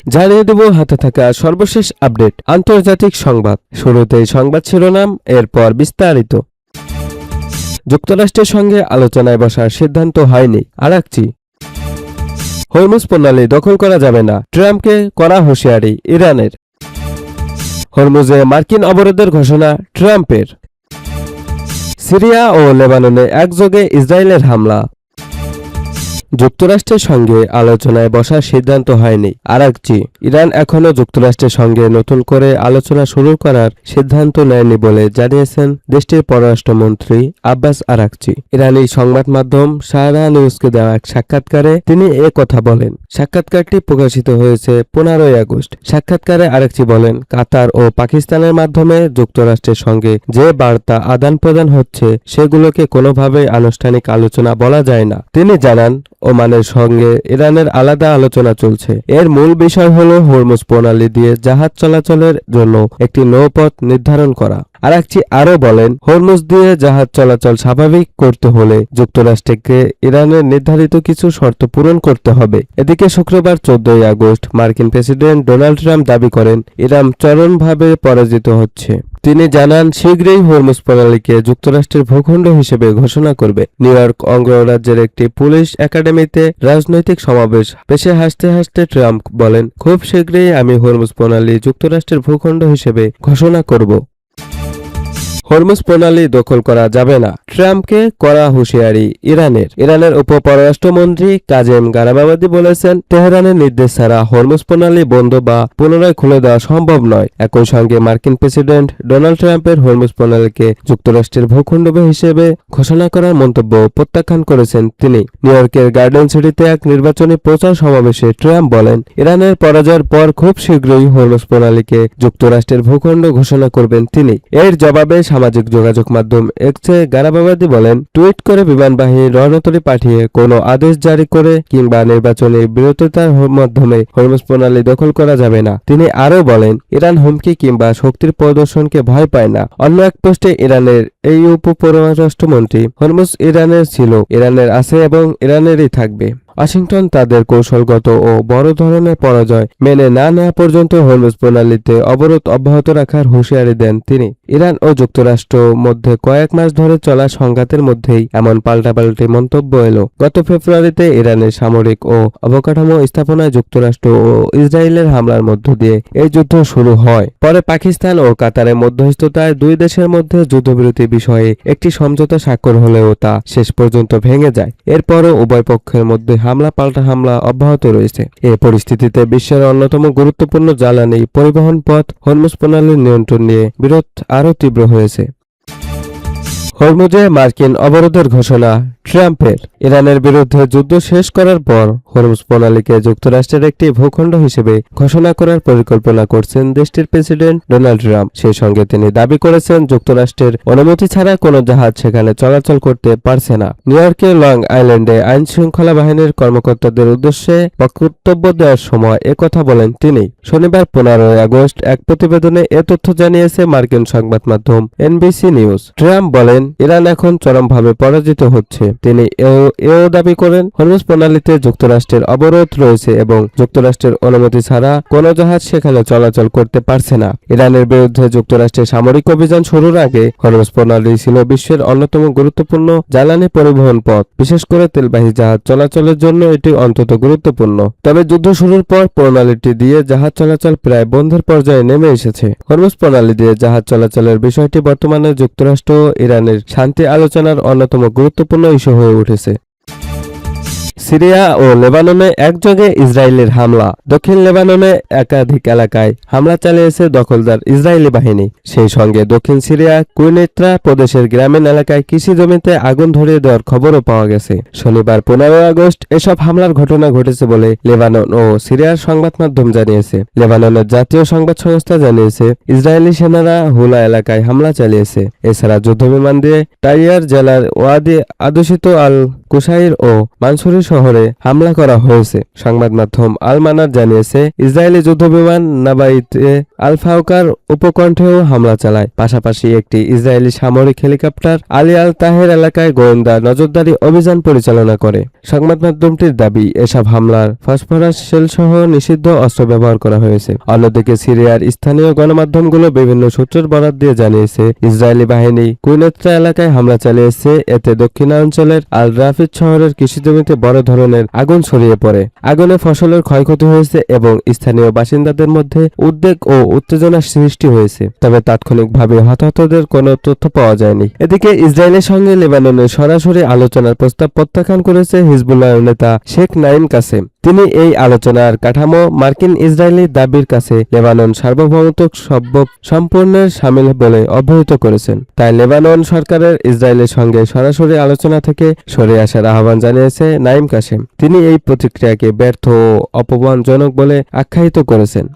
জানিয়ে দেব হাতে থাকা সর্বশেষ আপডেট আন্তর্জাতিক সংবাদ। শুরুতেই সংবাদ শিরোনাম, এরপর বিস্তারিত। যুক্তরাষ্ট্রের সঙ্গে আলোচনায় বসার সিদ্ধান্ত হয়নি। আরাকচি। হরমুজ প্রণালী দখল করা যাবে না, ট্রাম্পকে কড়া হুঁশিয়ারি ইরানের। হরমুজে মার্কিন অবরোধের ঘোষণা ট্রাম্পের। সিরিয়া ও লেবাননে একযোগে ইসরায়েলের হামলা। যুক্তরাষ্ট্রের সঙ্গে আলোচনায় বসার সিদ্ধান্ত হয়নি। আরাকচি। ইরান এখনও যুক্তরাষ্ট্রের সঙ্গে নতুন করে আলোচনা শুরু করার সিদ্ধান্ত নেয়নি বলে জানিয়েছেন দেশটির পররাষ্ট্রমন্ত্রী আব্বাস আরাকচি। ইরানি সংবাদ মাধ্যম সাহারা নিউজকে দেওয়া এক সাক্ষাৎকারে তিনি কথা বলেন। সাক্ষাৎকারটি প্রকাশিত হয়েছে 15 আগস্ট। সাক্ষাৎকারে আরাকচি বলেন, কাতার ও পাকিস্তানের মাধ্যমে যুক্তরাষ্ট্রের সঙ্গে যে বার্তা আদান প্রদান হচ্ছে সেগুলোকে কোনোভাবেই আনুষ্ঠানিক আলোচনা বলা যায় না। তিনি জানান, ওমানের সঙ্গে ইরানের আলাদা আলোচনা চলছে। এর মূল বিষয় হলো হরমুজ প্রণালী দিয়ে জাহাজ চলাচলের জন্য একটি নৌপথ নির্ধারণ করা। আরাকচি আরও বলেন, হরমুজ দিয়ে জাহাজ চলাচল স্বাভাবিক করতে হলে যুক্তরাষ্ট্রকে ইরানের নির্ধারিত কিছু শর্ত পূরণ করতে হবে। এদিকে শুক্রবার 14 আগস্ট মার্কিন প্রেসিডেন্ট ডোনাল্ড ট্রাম্প দাবি করেন ইরান চরমভাবে পরাজিত হচ্ছে। তিনি জানান, শীঘ্রই হরমুজ প্রণালীকে যুক্তরাষ্ট্রের ভূখণ্ড হিসেবে ঘোষণা করবে। নিউ ইয়র্ক অঙ্গরাজ্যের একটি পুলিশ একাডেমিতে রাজনৈতিক সমাবেশ শেষে হাসতে হাসতে ট্রাম্প বলেন, খুব শীঘ্রই আমি হরমুজ প্রণালী যুক্তরাষ্ট্রের ভূখণ্ড হিসেবে ঘোষণা করব। হরমুজ প্রণালী দখল করা যাবে না, ট্রাম্পকে কড়া হুঁশিয়ারি ইরানের। ইরানের উপপররাষ্ট্রমন্ত্রী কাজেম গারাবাদি বলেছেন, তেহরানের নির্দেশ ছাড়া হরমুজ প্রণালী বন্ধ বা পুনরায় খুলে দেওয়া সম্ভব নয়। একই সঙ্গে মার্কিন প্রেসিডেন্ট ডোনাল্ড ট্রাম্পের হরমুজ প্রণালীকে যুক্তরাষ্ট্রের ভূখণ্ড হিসেবে ঘোষণা করার মন্তব্য প্রত্যাখ্যান করেছেন তিনি। নিউ ইয়র্কের গার্ডেন সিটিতে এক নির্বাচনী প্রচার সমাবেশে ট্রাম্প বলেন, ইরানের পরাজয়ের পর খুব শীঘ্রই হরমুজ প্রণালীকে যুক্তরাষ্ট্রের ভূখণ্ড ঘোষণা করবেন তিনি। এর জবাবে সামাজিক যোগাযোগ মাধ্যম এক্সে গারাবাদি বলেন, টুইট করে বিমানবাহী রণতরী পাঠিয়ে কোনো আদেশ জারি করে কিংবা নির্বাচনী বিরোধিতার মাধ্যমে হরমুজ প্রণালী দখল করা যাবে না। তিনি আরও বলেন, ইরান হুমকি কিংবা শক্তির প্রদর্শনকে ভয় পায় না। অন্য এক পোস্টে ইরানের এই উপপররাষ্ট্রমন্ত্রী, হরমুজ ইরানের ছিল, ইরানের আছে এবং ইরানেরই থাকবে। ওয়াশিংটন তাদের কৌশলগত ও বড় ধরনের পরাজয় মেনে না নেওয়া পর্যন্ত হরমুজ প্রণালীতে অবরোধ অব্যাহত রাখার হুঁশিয়ারি দেন তিনি। ইরান ও যুক্তরাষ্ট্র মধ্যে কয়েক মাস ধরে চলা সংঘাতের মধ্যেই এমন পাল্টাপাল্টি মন্তব্য এলো। গত ফেব্রুয়ারিতে ইরানের সামরিক ও অবকাঠামো স্থাপনায় যুক্তরাষ্ট্র ও ইসরায়েলের হামলার মধ্য দিয়ে এই যুদ্ধ শুরু হয়। পরে পাকিস্তান ও কাতারের মধ্যস্থতায় দুই দেশের মধ্যে যুদ্ধবিরতি বিষয়ে একটি সমঝোতা স্বাক্ষর হলেও তা শেষ পর্যন্ত ভেঙে যায়। এরপরও উভয় পক্ষের মধ্যে হামলা পাল্টা হামলা অব্যাহত রয়েছে। এ পরিস্থিতিতে বিশ্বের অন্যতম গুরুত্বপূর্ণ জ্বালানি পরিবহন পথ হরমুজ প্রণালীর নিয়ন্ত্রণ নিয়ে বিরোধ আরও তীব্র হয়েছে। হরমুজে মার্কিন অবরোধের ঘোষণা ট্রাম্পের। ইরানের বিরুদ্ধে যুদ্ধ শেষ করার পর হরমুজ প্রণালীকে যুক্তরাষ্ট্রের একটি ভূখণ্ড হিসেবে ঘোষণা করার পরিকল্পনা করছেন দেশটির প্রেসিডেন্ট ডোনাল্ড ট্রাম্প। সেই সঙ্গে তিনি দাবি করেছেন, যুক্তরাষ্ট্রের অনুমতি ছাড়া কোনো জাহাজ সেখানে চলাচল করতে পারছে না। নিউ ইয়র্কের লং আইল্যান্ডে আইন শৃঙ্খলা বাহিনীর কর্মকর্তাদের উদ্দেশ্যে বক্তব্য দেওয়ার সময় একথা বলেন তিনি। শনিবার 15 আগস্ট এক প্রতিবেদনে এ তথ্য জানিয়েছে মার্কিন সংবাদ মাধ্যম এনবিসি নিউজ। ট্রাম্প বলেন, ইরান এখন চরমভাবে পরাজিত হচ্ছে। তিনি এও দাবি করেন, হরমুজ প্রণালীতে যুক্তরাষ্ট্রের অবরোধ রয়েছে এবং যুক্তরাষ্ট্রের অনুমতি ছাড়া কোনো জাহাজ সেখানে চলাচল করতে পারছে না। ইরানের বিরুদ্ধে যুক্তরাষ্ট্রের সামরিক অভিযান শুরুর আগে হরমুজ প্রণালী ছিল বিশ্বের অন্যতম গুরুত্বপূর্ণ জ্বালানি পরিবহন পথ। বিশেষ করে তেলবাহী জাহাজ চলাচলের জন্য এটি অত্যন্ত গুরুত্বপূর্ণ। তবে যুদ্ধ শুরুর পর প্রণালীটি দিয়ে জাহাজ চলাচল প্রায় বন্ধের পর্যায়ে নেমে এসেছে। হরমুজ প্রণালী দিয়ে জাহাজ চলাচলের বিষয়টি বর্তমানে যুক্তরাষ্ট্র ও ইরানের শান্তি আলোচনার অন্যতম গুরুত্বপূর্ণ ইস্যু হয়ে উঠেছে। সিরিয়া ও লেবাননে একযোগে ইসরায়েলের হামলা। দক্ষিণ লেবাননে একাধিক এলাকায় হামলা চালিয়েছে দখলদার ইসরায়েলি বাহিনী। সেই সঙ্গে দক্ষিণ সিরিয়া কুইনেত্রা প্রদেশের গ্রামীণ এলাকায় কৃষি জমিতে আগুন ধরিয়ে দেওয়ার খবরও পাওয়া গেছে। শনিবার 15 আগস্ট এসব হামলার ঘটনা ঘটেছে বলে লেবানন ও সিরিয়ার সংবাদ মাধ্যম জানিয়েছে। লেবাননের জাতীয় সংবাদ সংস্থা জানিয়েছে, ইসরায়েলি সেনারা হুলা এলাকায় হামলা চালিয়েছে। এছাড়া যুদ্ধবিমান দিয়ে টাইয়ার জেলার ওয়াদি আদুষিত আল কুসাইর ও মানসুরি সহ শহরে হামলা করা হয়েছে। সংবাদ মাধ্যম আল মানার জানিয়েছে, ইসরায়েলি যুদ্ধবিমান নাবাইতে আল ফাউকার উপকণ্ঠেও হামলা চালায়। পাশাপাশি একটি ইসরায়েলি সামরিক হেলিকপ্টার আলী আল তাহের এলাকায় গোয়েন্দা নজরদারি অভিযান পরিচালনা করে। সংবাদ মাধ্যমটির দাবি, এসব হামলার ফসফরাস শেলসহ নিষিদ্ধ অস্ত্র ব্যবহার করা হয়েছে। অন্যদিকে সিরিয়ার স্থানীয় গণমাধ্যমগুলো বিভিন্ন সূত্রের বরাত দিয়ে জানিয়েছে, ইসরায়েলি বাহিনী কুইনেত্রা এলাকায় হামলা চালিয়েছে। এতে দক্ষিণাঞ্চলের আল রাফিদ শহরের কৃষিজমিতে বড় ধরনের আগুন ছড়িয়ে পড়ে। আগুনে ফসলের ক্ষয়ক্ষতি হয়েছে এবং স্থানীয় বাসিন্দাদের মধ্যে উদ্বেগ ও উত্তেজনার সৃষ্টি হয়েছে। তবে তাৎক্ষণিকভাবে হতাহতদের কোনো তথ্য পাওয়া যায়নি। এদিকে ইসরায়েলের সঙ্গে লেবাননের সরাসরি আলোচনার প্রস্তাব প্রত্যাখ্যান করেছে হিজবুল্লাহ নেতা শেখ নাঈম কাসেম। তিনি এই আলোচনার কাঠামো মার্কিন ইসরায়েলি দাবির কাছে লেবানন সার্বভৌমত্ব সম্পূর্ণের শামিল বলে অবহিত করেছেন। তাই লেবানন সরকারের ইসরায়েলের সঙ্গে সরাসরি আলোচনা থেকে সরে আসার আহ্বান জানিয়েছে নাঈম কাসেম। তিনি এই প্রতিক্রিয়াকে ব্যর্থ ও অপমানজনক বলে আখ্যায়িত করেছেন।